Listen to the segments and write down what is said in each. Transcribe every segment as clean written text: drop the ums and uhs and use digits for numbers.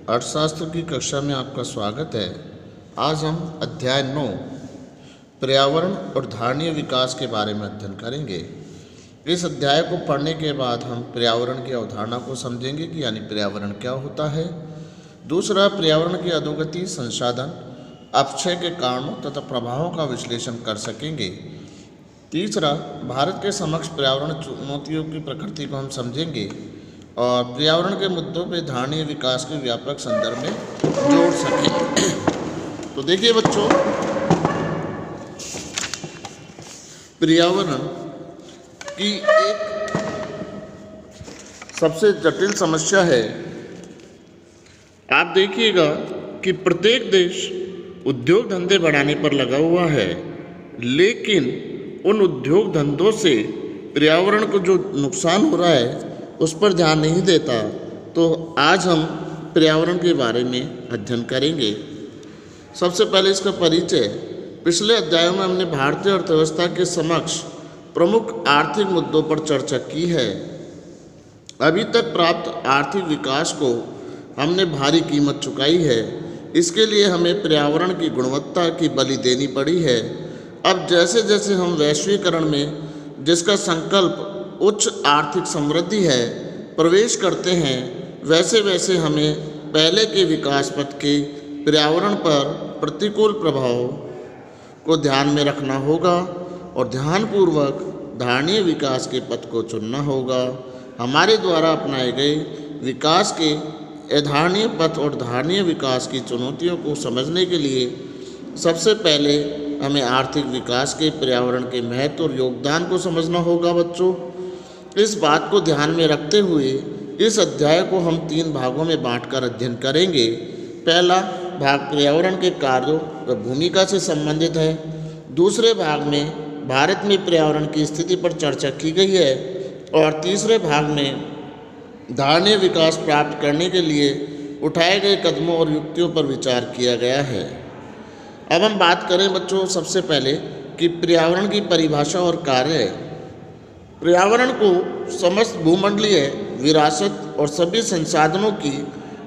अर्थशास्त्र की कक्षा में आपका स्वागत है। आज हम अध्याय 9 पर्यावरण और धारणीय विकास के बारे में अध्ययन करेंगे। इस अध्याय को पढ़ने के बाद हम पर्यावरण की अवधारणा को समझेंगे कि यानी पर्यावरण क्या होता है। दूसरा, पर्यावरण की अधोगति, संसाधन, अपक्षय के कारणों तथा प्रभावों का विश्लेषण कर सकेंगे। तीसरा, भारत के समक्ष पर्यावरण चुनौतियों की प्रकृति को हम समझेंगे और पर्यावरण के मुद्दों पे धारणीय विकास के व्यापक संदर्भ में जोड़ सकें। तो देखिए बच्चों, पर्यावरण की एक सबसे जटिल समस्या है। आप देखिएगा कि प्रत्येक देश उद्योग धंधे बढ़ाने पर लगा हुआ है, लेकिन उन उद्योग धंधों से पर्यावरण को जो नुकसान हो रहा है उस पर ध्यान नहीं देता। तो आज हम पर्यावरण के बारे में अध्ययन करेंगे। सबसे पहले इसका परिचय। पिछले अध्यायों में हमने भारतीय अर्थव्यवस्था के समक्ष प्रमुख आर्थिक मुद्दों पर चर्चा की है। अभी तक प्राप्त आर्थिक विकास को हमने भारी कीमत चुकाई है। इसके लिए हमें पर्यावरण की गुणवत्ता की बलि देनी पड़ी है। अब जैसे जैसे हम वैश्वीकरण में, जिसका संकल्प उच्च आर्थिक समृद्धि है, प्रवेश करते हैं, वैसे वैसे हमें पहले के विकास पथ के पर्यावरण पर प्रतिकूल प्रभाव को ध्यान में रखना होगा और ध्यानपूर्वक धारणीय विकास के पथ को चुनना होगा। हमारे द्वारा अपनाए गए विकास के अधारणीय पथ और धारणीय विकास की चुनौतियों को समझने के लिए सबसे पहले हमें आर्थिक विकास के पर्यावरण के महत्व और योगदान को समझना होगा। बच्चों, इस बात को ध्यान में रखते हुए इस अध्याय को हम 3 भागों में बांटकर अध्ययन करेंगे। पहला भाग पर्यावरण के कार्यों व भूमिका से संबंधित है। दूसरे भाग में भारत में पर्यावरण की स्थिति पर चर्चा की गई है और तीसरे भाग में धारणीय विकास प्राप्त करने के लिए उठाए गए कदमों और युक्तियों पर विचार किया गया है। अब हम बात करें बच्चों सबसे पहले कि पर्यावरण की परिभाषा और कार्य। पर्यावरण को समस्त भूमंडलीय विरासत और सभी संसाधनों की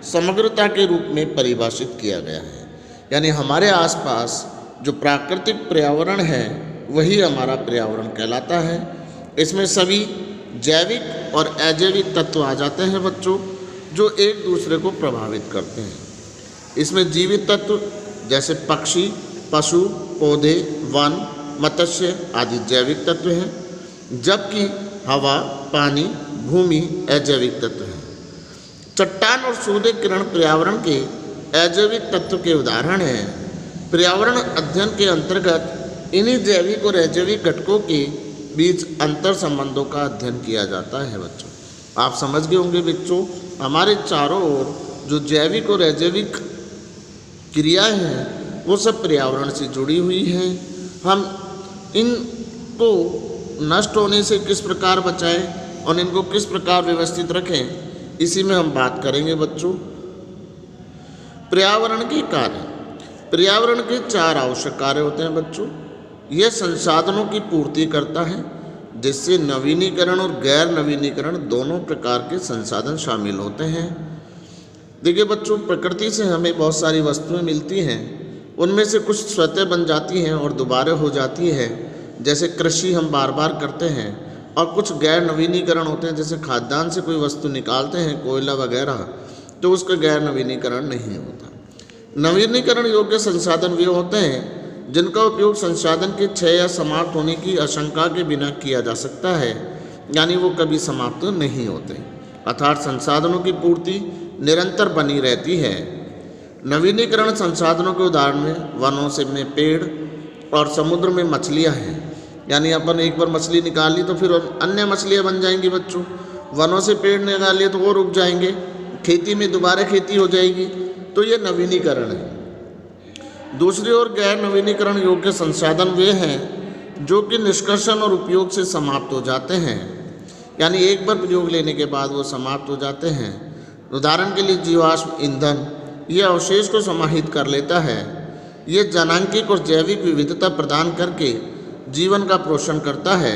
समग्रता के रूप में परिभाषित किया गया है। यानी हमारे आसपास जो प्राकृतिक पर्यावरण है वही हमारा पर्यावरण कहलाता है। इसमें सभी जैविक और अजैविक तत्व आ जाते हैं बच्चों, जो एक दूसरे को प्रभावित करते हैं। इसमें जीवित तत्व जैसे पक्षी, पशु, पौधे, वन, मत्स्य आदि जैविक तत्व हैं, जबकि हवा, पानी, भूमि अजैविक तत्व हैं। चट्टान और सूर्य किरण पर्यावरण के अजैविक तत्व के उदाहरण हैं। पर्यावरण अध्ययन के अंतर्गत इन्हीं जैविक और अजैविक घटकों के बीच अंतर संबंधों का अध्ययन किया जाता है। बच्चों, आप समझ गए होंगे बच्चों, हमारे चारों ओर जो जैविक और अजैविक क्रियाएं हैं वो सब पर्यावरण से जुड़ी हुई हैं। हम इनको नष्ट होने से किस प्रकार बचाएं और इनको किस प्रकार व्यवस्थित रखें, इसी में हम बात करेंगे बच्चों। पर्यावरण के कार्य। पर्यावरण के 4 आवश्यक कार्य होते हैं बच्चों। यह संसाधनों की पूर्ति करता है, जिससे नवीनीकरण और गैर नवीनीकरण दोनों प्रकार के संसाधन शामिल होते हैं। देखिए बच्चों, प्रकृति से हमें बहुत सारी वस्तुएं मिलती हैं। उनमें से कुछ स्वतः बन जाती हैं और दोबारा हो जाती है, जैसे कृषि हम बार बार करते हैं, और कुछ गैर नवीनीकरण होते हैं, जैसे खाद्यान्न से कोई वस्तु निकालते हैं, कोयला वगैरह, तो उसका गैर नवीनीकरण नहीं होता। नवीनीकरण योग्य संसाधन वे होते हैं जिनका उपयोग संसाधन के क्षय या समाप्त होने की आशंका के बिना किया जा सकता है, यानी वो कभी समाप्त नहीं होते, अर्थात संसाधनों की पूर्ति निरंतर बनी रहती है। नवीनीकरण संसाधनों के उदाहरण में वनों से में पेड़ और समुद्र में मछलियां हैं। यानी अपन एक बार मछली निकाल ली तो फिर अन्य मछलियां बन जाएंगी बच्चों। वनों से पेड़ निकाल लिए तो वो रुक जाएंगे, खेती में दोबारा खेती हो जाएगी, तो ये नवीनीकरण है। दूसरी ओर गैर नवीनीकरण योग्य संसाधन वे हैं जो कि निष्कर्षण और उपयोग से समाप्त हो जाते हैं, यानी एक बार प्रयोग लेने के बाद वो समाप्त हो जाते हैं। उदाहरण के लिए जीवाश्म ईंधन ये अवशेष को समाहित कर लेता है। ये जनांकिक और जैविक विविधता प्रदान करके जीवन का पोषण करता है।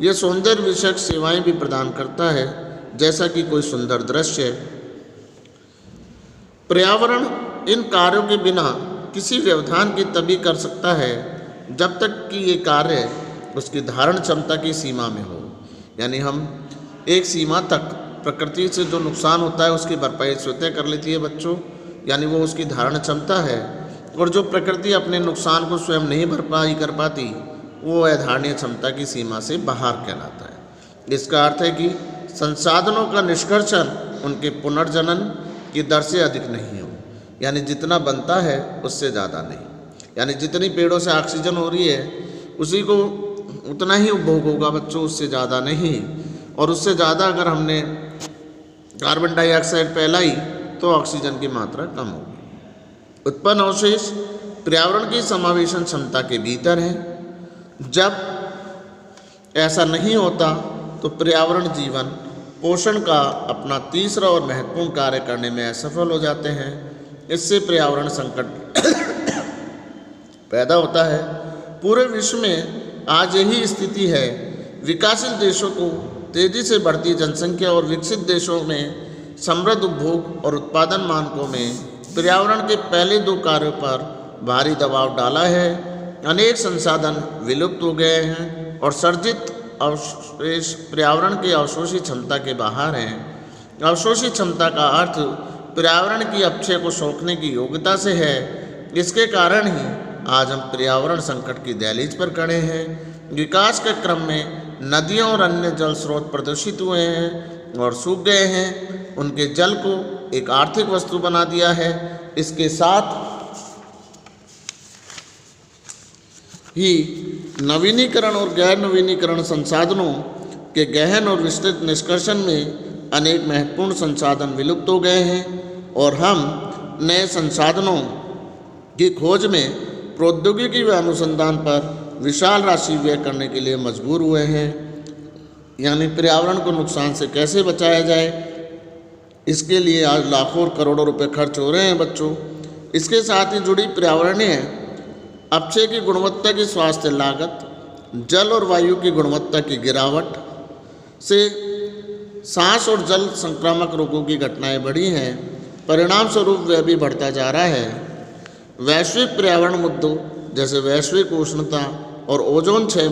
यह सौंदर्य विषयक सेवाएं भी प्रदान करता है, जैसा कि कोई सुंदर दृश्य। पर्यावरण इन कार्यों के बिना किसी व्यवधान की तभी कर सकता है जब तक कि ये कार्य उसकी धारण क्षमता की सीमा में हो। यानी हम एक सीमा तक प्रकृति से जो नुकसान होता है उसकी भरपाई स्वतः कर लेती है बच्चों, यानी वो उसकी धारण क्षमता है। और जो प्रकृति अपने नुकसान को स्वयं नहीं भरपाई कर पाती वो अधारणीय क्षमता की सीमा से बाहर कहलाता है। इसका अर्थ है कि संसाधनों का निष्कर्षण उनके पुनर्जनन की दर से अधिक नहीं हो, यानी जितना बनता है उससे ज़्यादा नहीं। यानी जितनी पेड़ों से ऑक्सीजन हो रही है उसी को उतना ही उपभोग होगा बच्चों, उससे ज़्यादा नहीं। और उससे ज़्यादा अगर हमने कार्बन डाइऑक्साइड फैलाई तो ऑक्सीजन की मात्रा कम होगी। उत्पन्न अवशेष पर्यावरण की समावेशन क्षमता के भीतर है। जब ऐसा नहीं होता तो पर्यावरण जीवन पोषण का अपना तीसरा और महत्वपूर्ण कार्य करने में असफल हो जाते हैं। इससे पर्यावरण संकट पैदा होता है। पूरे विश्व में आज यही स्थिति है। विकासशील देशों को तेजी से बढ़ती जनसंख्या और विकसित देशों में समृद्ध उपभोग और उत्पादन मानकों में पर्यावरण के पहले दो कार्यों पर भारी दबाव डाला है। अनेक संसाधन विलुप्त हो गए हैं और सर्जित अवशेष पर्यावरण की अवशोषी क्षमता के बाहर हैं। अवशोषी क्षमता का अर्थ पर्यावरण की अपक्षय को सोखने की योग्यता से है। इसके कारण ही आज हम पर्यावरण संकट की दहलीज पर खड़े हैं। विकास के क्रम में नदियों और अन्य जल स्रोत प्रदूषित हुए हैं और सूख गए हैं। उनके जल को एक आर्थिक वस्तु बना दिया है। इसके साथ ही नवीनीकरण और गैर नवीनीकरण संसाधनों के गहन और विस्तृत निष्कर्षण में अनेक महत्वपूर्ण संसाधन विलुप्त हो गए हैं और हम नए संसाधनों की खोज में प्रौद्योगिकी व अनुसंधान पर विशाल राशि व्यय करने के लिए मजबूर हुए हैं। यानी पर्यावरण को नुकसान से कैसे बचाया जाए, इसके लिए आज लाखों और करोड़ों रुपए खर्च हो रहे हैं बच्चों। इसके साथ ही जुड़ी पर्यावरणीय अपक्षय की गुणवत्ता की स्वास्थ्य लागत, जल और वायु की गुणवत्ता की गिरावट से सांस और जल संक्रामक रोगों की घटनाएं बढ़ी हैं। परिणाम स्वरूप वह भी बढ़ता जा रहा है। वैश्विक पर्यावरण मुद्दों जैसे वैश्विक उष्णता और ओजोन क्षय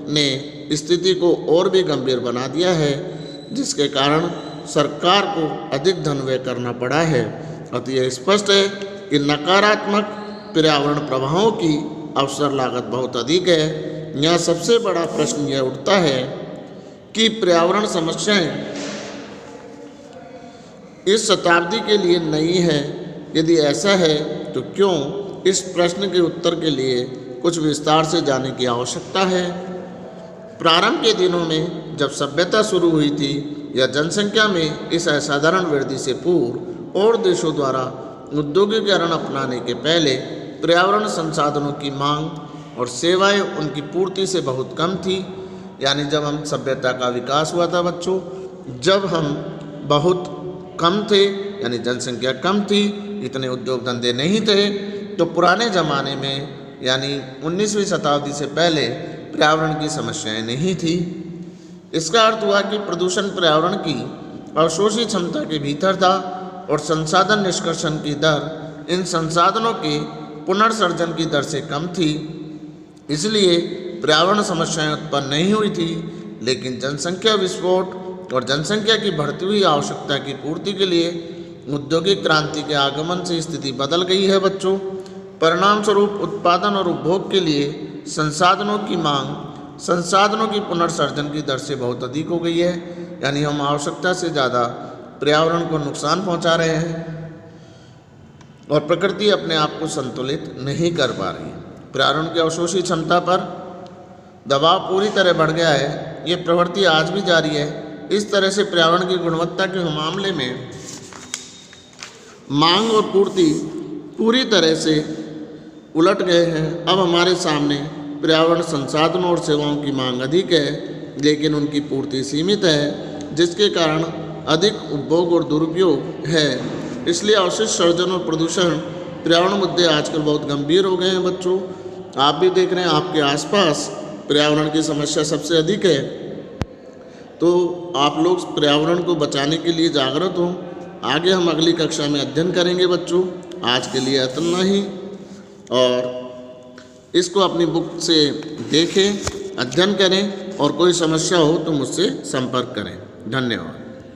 ने स्थिति को और भी गंभीर बना दिया है, जिसके कारण सरकार को अधिक धन व्यय करना पड़ा है। अतः यह स्पष्ट है कि नकारात्मक पर्यावरण प्रभावों की अवसर लागत बहुत अधिक है। यहाँ सबसे बड़ा प्रश्न यह उठता है कि पर्यावरण समस्याएं इस शताब्दी के लिए नई है। यदि ऐसा है तो क्यों इस प्रश्न के उत्तर के लिए कुछ विस्तार से जाने की आवश्यकता है। प्रारंभ के दिनों में जब सभ्यता शुरू हुई थी या जनसंख्या में इस असाधारण वृद्धि से पूर्व और देशों द्वारा औद्योगिकीकरण अपनाने के पहले पर्यावरण संसाधनों की मांग और सेवाएं उनकी पूर्ति से बहुत कम थी। यानी जब हम सभ्यता का विकास हुआ था बच्चों, जब हम बहुत कम थे, यानी जनसंख्या कम थी, इतने उद्योग धंधे नहीं थे, तो पुराने ज़माने में यानी 19वीं शताब्दी से पहले पर्यावरण की समस्याएं नहीं थी। इसका अर्थ हुआ कि प्रदूषण पर्यावरण की अवशोषी क्षमता के भीतर था और संसाधन निष्कर्षण की दर इन संसाधनों के पुनर्सर्जन की दर से कम थी। इसलिए पर्यावरण समस्याएं उत्पन्न नहीं हुई थी, लेकिन जनसंख्या विस्फोट और जनसंख्या की बढ़ती हुई आवश्यकता की पूर्ति के लिए औद्योगिक क्रांति के आगमन से स्थिति बदल गई है बच्चों। परिणाम स्वरूप उत्पादन और उपभोग के लिए संसाधनों की मांग संसाधनों की पुनर्सर्जन की दर से बहुत अधिक हो गई है। यानी हम आवश्यकता से ज़्यादा पर्यावरण को नुकसान पहुंचा रहे हैं और प्रकृति अपने आप को संतुलित नहीं कर पा रही है। पर्यावरण की अवशोषी क्षमता पर दबाव पूरी तरह बढ़ गया है। ये प्रवृत्ति आज भी जारी है। इस तरह से पर्यावरण की गुणवत्ता के मामले में मांग और पूर्ति पूरी तरह से उलट गए हैं। अब हमारे सामने पर्यावरण संसाधनों और सेवाओं की मांग अधिक है, लेकिन उनकी पूर्ति सीमित है, जिसके कारण अधिक उपभोग और दुरुपयोग है। इसलिए अवशिष्ट सर्जन और प्रदूषण पर्यावरण मुद्दे आजकल बहुत गंभीर हो गए हैं बच्चों। आप भी देख रहे हैं आपके आसपास पर्यावरण की समस्या सबसे अधिक है। तो आप लोग पर्यावरण को बचाने के लिए जागरूक हों। आगे हम अगली कक्षा में अध्ययन करेंगे बच्चों। आज के लिए इतना ही, और इसको अपनी बुक से देखें, अध्ययन करें, और कोई समस्या हो तो मुझसे संपर्क करें। धन्यवाद।